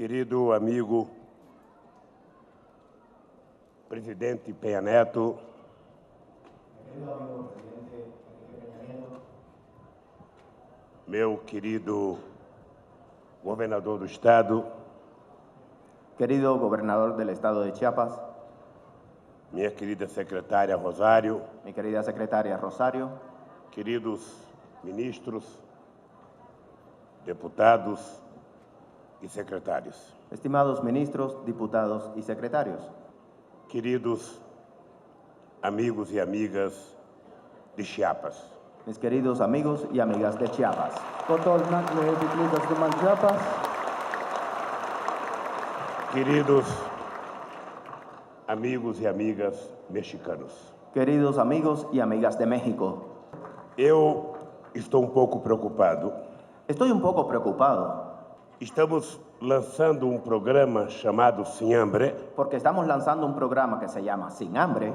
Querido amigo presidente Peña Neto, meu querido governador do estado, querido gobernador del estado de Chiapas, minha querida secretária Rosário, mi querida secretaria Rosario, queridos ministros, deputados e secretários, estimados ministros, diputados y secretarios, queridos amigos e amigas de Chiapas, mis queridos amigos y amigas de Chiapas, queridos amigos e amigas mexicanos. queridos amigos y amigas de México. Eu estou pouco preocupado. Estoy un poco preocupado Estamos lançando programa chamado Sem Hambre porque estamos lanzando un programa que se llama Sin Hambre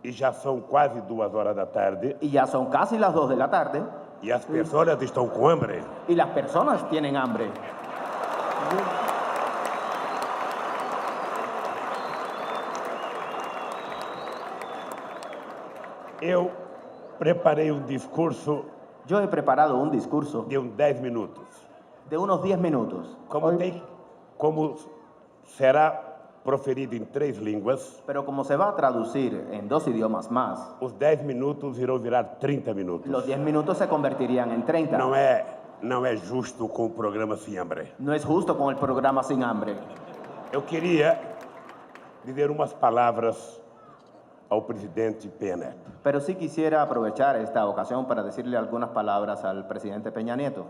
e já são quase 2 horas da tarde y ya son casi las 2 de la tarde e as pessoas estão com hambre. y las personas tienen hambre. Eu preparei discurso Yo he preparado un discurso de 10 minutos. de unos 10 minutos, Como será proferido em 3 línguas, pero como se va a traducir en 2 idiomas más, os 10 minutos irão virar 30 minutos. los 10 minutos se convertirían en 30. Não é justo com o programa Sem Hambre. No es justo con el programa Sin Hambre. Eu queria dizer umas palavras ao presidente Peña Neto. Pero sí quisiera aprovechar esta ocasión para decirle algunas palabras al presidente Peña Nieto.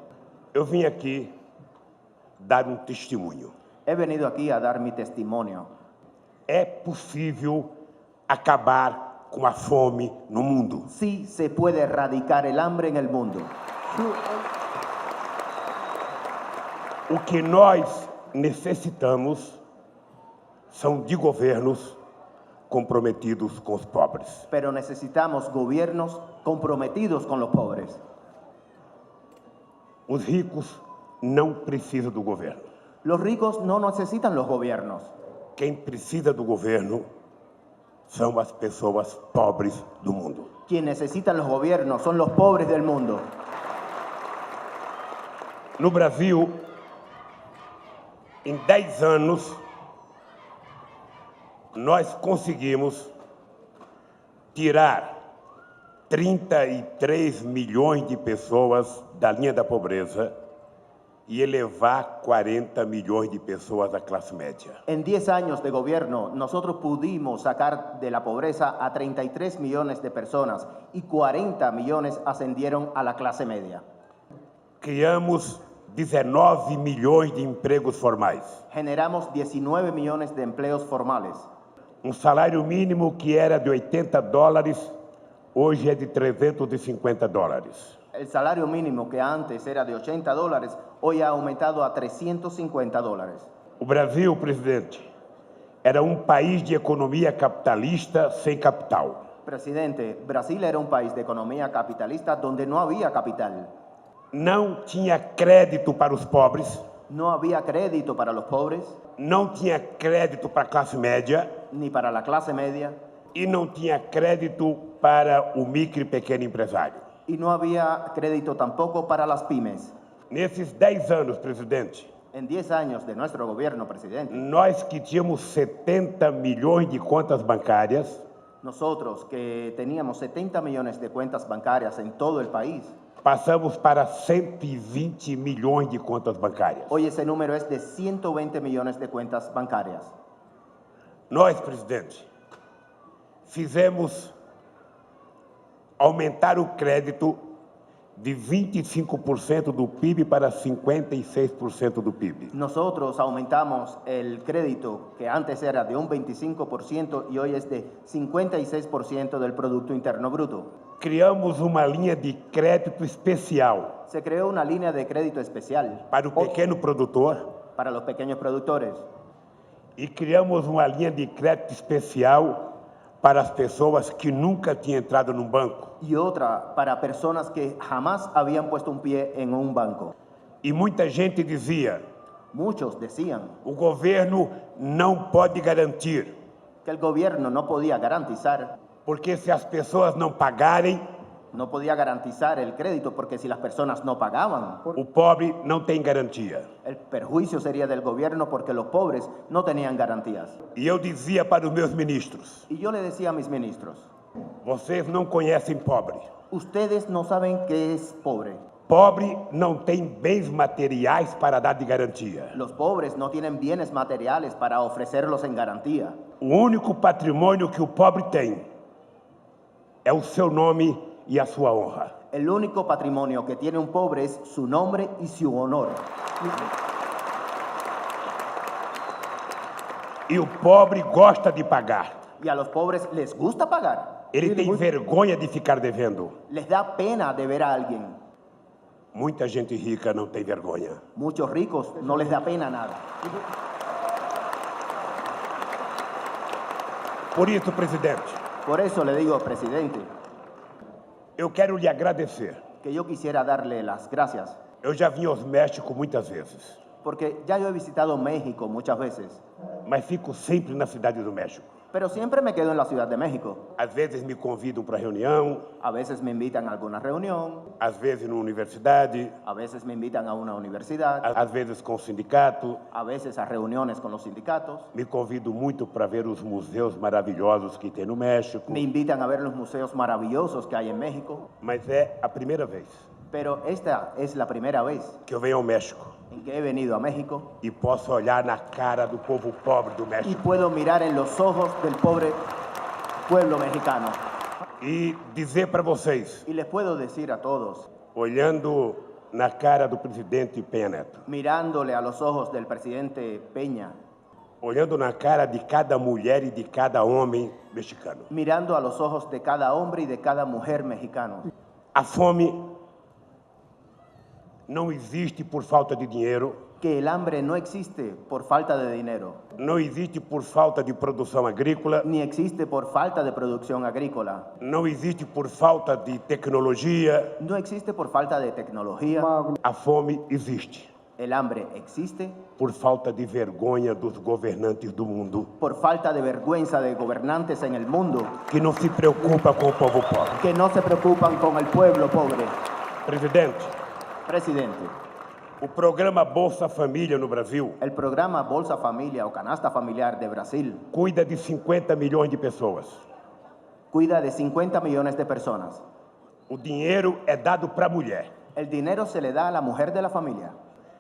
Eu vim aqui dar testemunho. He venido aquí a dar mi testimonio. É possível acabar com a fome no mundo. Sí se puede erradicar el hambre en el mundo. O que nós necessitamos são de governos comprometidos com os pobres. Pero necesitamos gobiernos comprometidos con los pobres. Os ricos não precisam do governo. Los ricos no necesitan los gobiernos. Quem precisa do governo são as pessoas pobres do mundo. Quien necesitan los gobiernos son los pobres del mundo. No Brasil, em 10 anos, nós conseguimos tirar 33 milhões de pessoas da linha da pobreza e elevar 40 milhões de pessoas à classe média. En 10 años de gobierno, nosotros pudimos sacar de la pobreza a 33 millones de personas y 40 millones ascendieron a la clase media. Criamos 19 milhões de empregos formais. Generamos 19 millones de empleos formales. Salário mínimo que era de $80, hoje é de $350. El salario mínimo que antes era de $80, hoy ha aumentado a $350. O Brasil, presidente, era país de economia capitalista sem capital. Presidente, Brasil era un país de economía capitalista donde no había capital. Não tinha crédito para os pobres. No había crédito para los pobres. Não tinha crédito para a classe média. Ni para la clase media. E não tinha crédito para o micro e pequeno empresário. Y no había crédito tampoco para las pymes. Nesses 10 anos, presidente, en 10 años de nuestro gobierno, presidente, nós que tínhamos 70 milhões de contas bancárias, nosotros que teníamos 70 millones de cuentas bancarias en todo el país, passamos para 120 milhões de contas bancárias. Hoy ese número es de 120 millones de cuentas bancarias. Nós, presidente, fizemos aumentar o crédito de 25% do PIB para 56% do PIB. Nosotros aumentamos el crédito que antes era de un 25% y hoy es de 56% del Producto Interno Bruto. Criamos uma linha de crédito especial. Se creó una línea de crédito especial para o pequeno produtor. Para los pequeños productores. E criamos uma linha de crédito especial para as pessoas que nunca tinham entrado num banco. Y otra para personas que jamás habían puesto un pie en un banco. E muita gente dizia: Muchos decían o governo não pode garantir, que el gobierno no podía garantizar, porque se as pessoas não pagarem, no podía garantizar el crédito porque si las personas no pagaban, o pobre não tem garantia. el perjuicio sería del gobierno porque los pobres no tenían garantías. E eu dizia para os meus ministros, Y yo le decía a mis ministros, vocês não conhecem pobre. ustedes no saben qué es pobre. Pobre não tem bens materiais para dar de garantia. Los pobres no tienen bienes materiales para ofrecerlos en garantía. O único patrimônio que o pobre tem é o seu nome e a sua honra. El único patrimonio que tiene un pobre es su nombre y su honor. E o pobre gosta de pagar. Y a los pobres les gusta pagar. Ele tem vergonha de ficar devendo. Les da pena de ver a alguien. Muita gente rica não tem vergonha. Muchos ricos no les da pena nada. Por isso, presidente, Por eso le digo, presidente, eu quero lhe agradecer. que yo quisiera darle las gracias, Eu já vim aos México muitas vezes, porque ya yo he visitado México muchas veces, mas fico sempre na cidade do México. pero siempre me quedo en la Ciudad de México. Às vezes me convidam para reunião, A veces me invitan a alguna reunión, às vezes numa universidade, a veces me invitan a una universidad, às vezes com o sindicato. a veces a reuniones con los sindicatos. Me convido muito para ver os museus maravilhosos que tem no México, Me invitan a ver los museos maravillosos que hay en México, mas é a primeira vez pero esta es la primera vez que eu venho ao México en que he venido a México e posso olhar na cara do povo pobre do y México puedo mirar en los ojos del pobre pueblo mexicano. e dizer para vocês, Y les puedo decir a todos, olhando na cara do presidente Peña Neto, mirándole a los ojos del presidente Peña, olhando na cara de cada mulher e de cada homem mexicano, mirando a los ojos de cada hombre y de cada mujer mexicano. a fome não existe por falta de dinheiro, Que el hambre no existe por falta de dinero, não existe por falta de produção agrícola, ni existe por falta de producción agrícola, não existe por falta de tecnologia. no existe por falta de tecnología. A fome existe El hambre existe por falta de vergonha dos governantes do mundo, por falta de vergüenza de gobernantes en el mundo que não se preocupa com o povo pobre. que no se preocupan con el pueblo pobre. Presidente, Presidente, o programa Bolsa Família no Brasil el programa Bolsa Familia o Canasta Familiar de Brasil cuida de 50 milhões de pessoas. cuida de 50 millones de personas. O dinheiro é dado para a mulher, El dinero se le da a la mujer de la familia.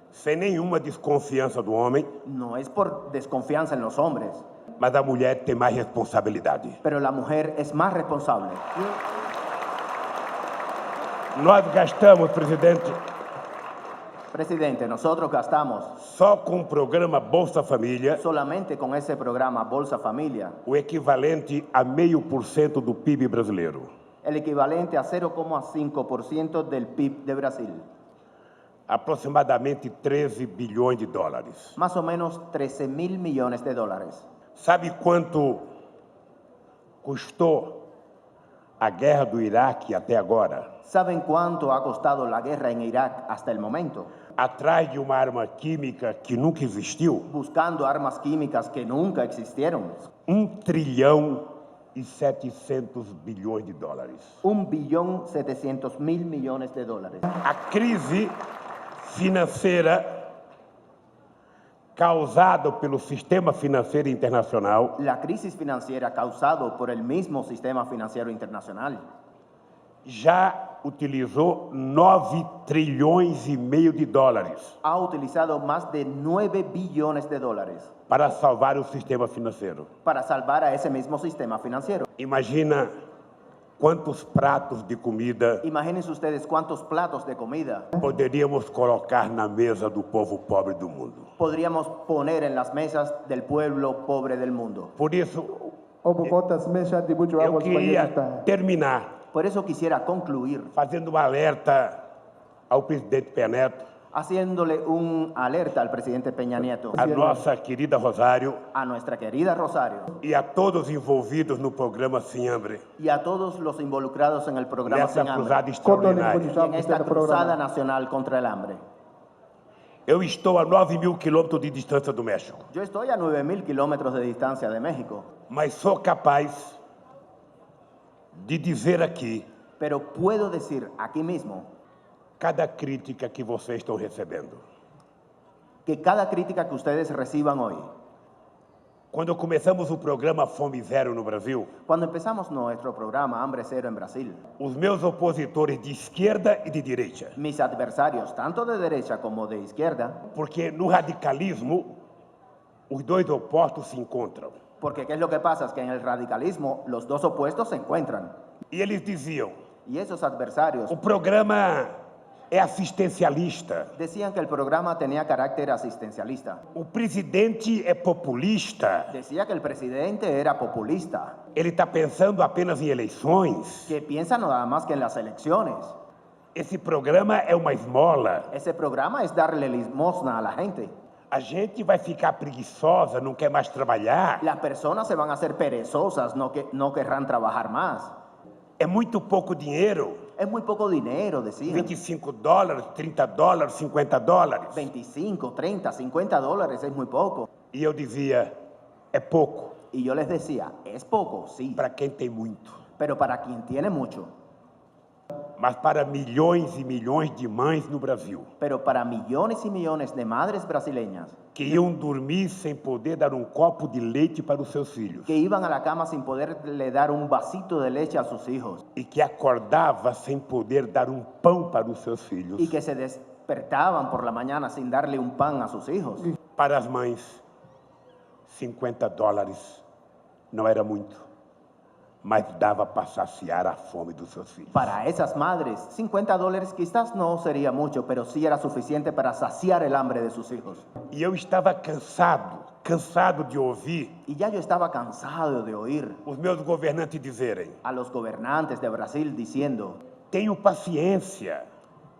sem nenhuma desconfiança do homem, No es por desconfianza en los hombres, mas a mulher tem mais responsabilidade. pero la mujer es más responsable. Nós gastamos, presidente, Presidente, nosotros gastamos só com o programa Bolsa Família solamente con ese programa Bolsa Familia o equivalente a 0,5% do PIB brasileiro. el equivalente a 0,5% del PIB de Brasil, Aproximadamente 13 bilhões de dólares. más o menos 13.000 millones de dólares. Sabe quanto custou a guerra do Iraque até agora? ¿Saben cuánto ha costado la guerra en Irak hasta el momento? Atrás de uma arma química que nunca existiu, Buscando armas químicas que nunca existieron. 1 trilhão e 700 bilhões de dólares. 1.700.000 millones de dólares. A crise financeira causada pelo sistema financeiro internacional La crisis financiera causada por el mismo sistema financiero internacional já utilizou 9 trilhões e meio de dólares ha utilizado más de 9 billones de dólares para salvar o sistema financeiro. para salvar a ese mismo sistema financiero. Imagina quantos pratos de comida Imagínense ustedes cuántos platos de comida poderíamos colocar na mesa do povo pobre do mundo. podríamos poner en las mesas del pueblo pobre del mundo. Por isso, eu eu queria terminar Por eso quisiera concluir fazendo um alerta ao presidente Peña Neto, haciéndole un alerta al presidente Peña Nieto, a nossa querida Rosário a nuestra querida Rosario e a todos envolvidos no programa Sem Hambre, y a todos los involucrados en el programa nessa Sin Hambre cruzada extraordinária. y en esta cruzada nacional contra el hambre. Eu estou a 9.000 quilômetros de distância do México, Yo estoy a 9.000 kilómetros de distancia de México, mas sou capaz de dizer aqui pero puedo decir aquí mismo cada crítica que vocês estão recebendo. que cada crítica que ustedes reciban hoy, Quando começamos o programa Fome Zero no Brasil, cuando empezamos nuestro programa Hambre Cero en Brasil, os meus opositores de esquerda e de direita, mis adversarios, tanto de derecha como de izquierda, porque no radicalismo os dois opostos se encontram. porque ¿qué es lo que pasa? Es que en el radicalismo los dos opuestos se encuentran. E eles diziam: Y esos adversarios o programa é assistencialista, decían que el programa tenía carácter asistencialista. o presidente é populista, Decía que el presidente era populista, ele está pensando apenas em eleições. que piensa nada más que en las elecciones. Esse programa é uma esmola. Ese programa es darle limosna a la gente. A gente vai ficar preguiçosa, não quer mais trabalhar. Las personas se van a hacer perezosas, no querrán trabajar más. É muito pouco dinheiro. Es muy poco dinero, decían. $25, $30, $50. 25, 30, 50 dólares es muy poco. E eu dizia, é pouco Y yo les decía, es poco, sí, para quem tem muito. pero para quien tiene mucho, Mas para milhões e milhões de mães no Brasil, pero para millones y millones de madres brasileñas que iam dormir sem poder dar um copo de leite para os seus filhos, que iban a la cama sin poderle dar un vasito de leche a sus hijos e que acordava sem poder dar um pão para os seus filhos, y que se despertaban por la mañana sin darle un pan a sus hijos. para as mães, $50 não era muito, mas dava para saciar a fome dos seus filhos. Para esas madres, 50 dólares quizás no sería mucho, pero sí era suficiente para saciar el hambre de sus hijos. E eu estava cansado de ouvir Y ya yo estaba cansado de oír os meus governantes dizerem: a los gobernantes de Brasil diciendo tenho paciência.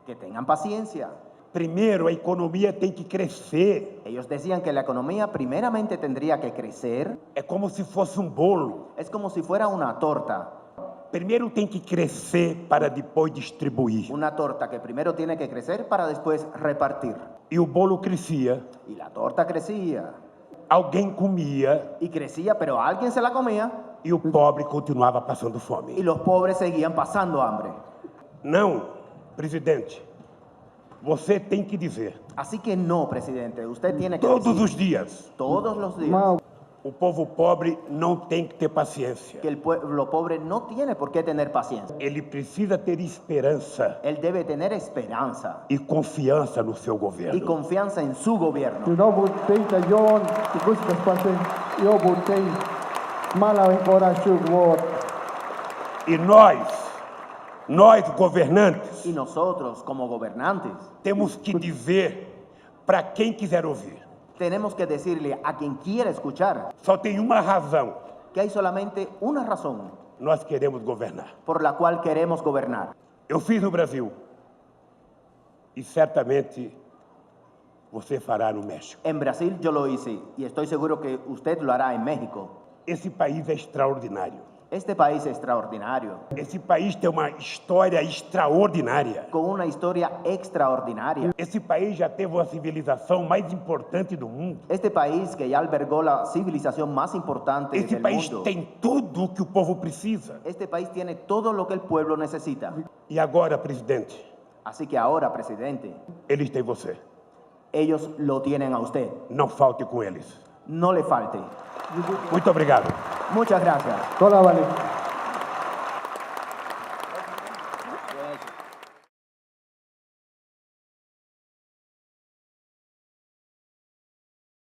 que tengan paciencia. Primeiro, a economia tem que crescer. Ellos decían que la economía primeramente tendría que crecer. É como se fosse um bolo. Es como si fuera una torta. Primeiro tem que crescer para depois distribuir. Una torta que primero tiene que crecer para después repartir. E o bolo crescia, Y la torta crecía alguém comia y crecía, pero alguien se la comía e o pobre continuava passando y fome. los pobres seguían pasando hambre. Não, presidente, você tem que dizer, Así que no, presidente, usted tiene que todos decir os dias, todos los días o povo pobre não tem que ter paciência. que el pueblo pobre no tiene por qué tener paciencia. Ele precisa ter esperança Él debe tener esperanza e confiança no seu y governo. confianza en su gobierno. Tunavuteita John, ikusikas pase, jobutei, malavin korashugvot. E nós governantes, Y nosotros, como gobernantes, temos que dizer para quem quiser ouvir. tenemos que decirle a quien quiera escuchar Só tem uma razão: que hay solamente una razón nós queremos governar. por la cual queremos gobernar. Eu fiz no Brasil e certamente você fará no México. En Brasil yo lo hice y estoy seguro que usted lo hará en México. Esse país é extraordinário. Este país es extraordinario, Esse país tem uma história extraordinária. con una historia extraordinaria. Esse país já teve uma civilização mais importante do mundo. Este país que ya albergó la civilización más importante Esse del país mundo. tem tudo o que o povo precisa. Este país tiene todo lo que el pueblo necesita. E agora, presidente, Así que ahora, presidente, eles têm você. ellos lo tienen a usted. Não falte com eles. No le falte. Muito obrigado. Muchas gracias. Tola vale.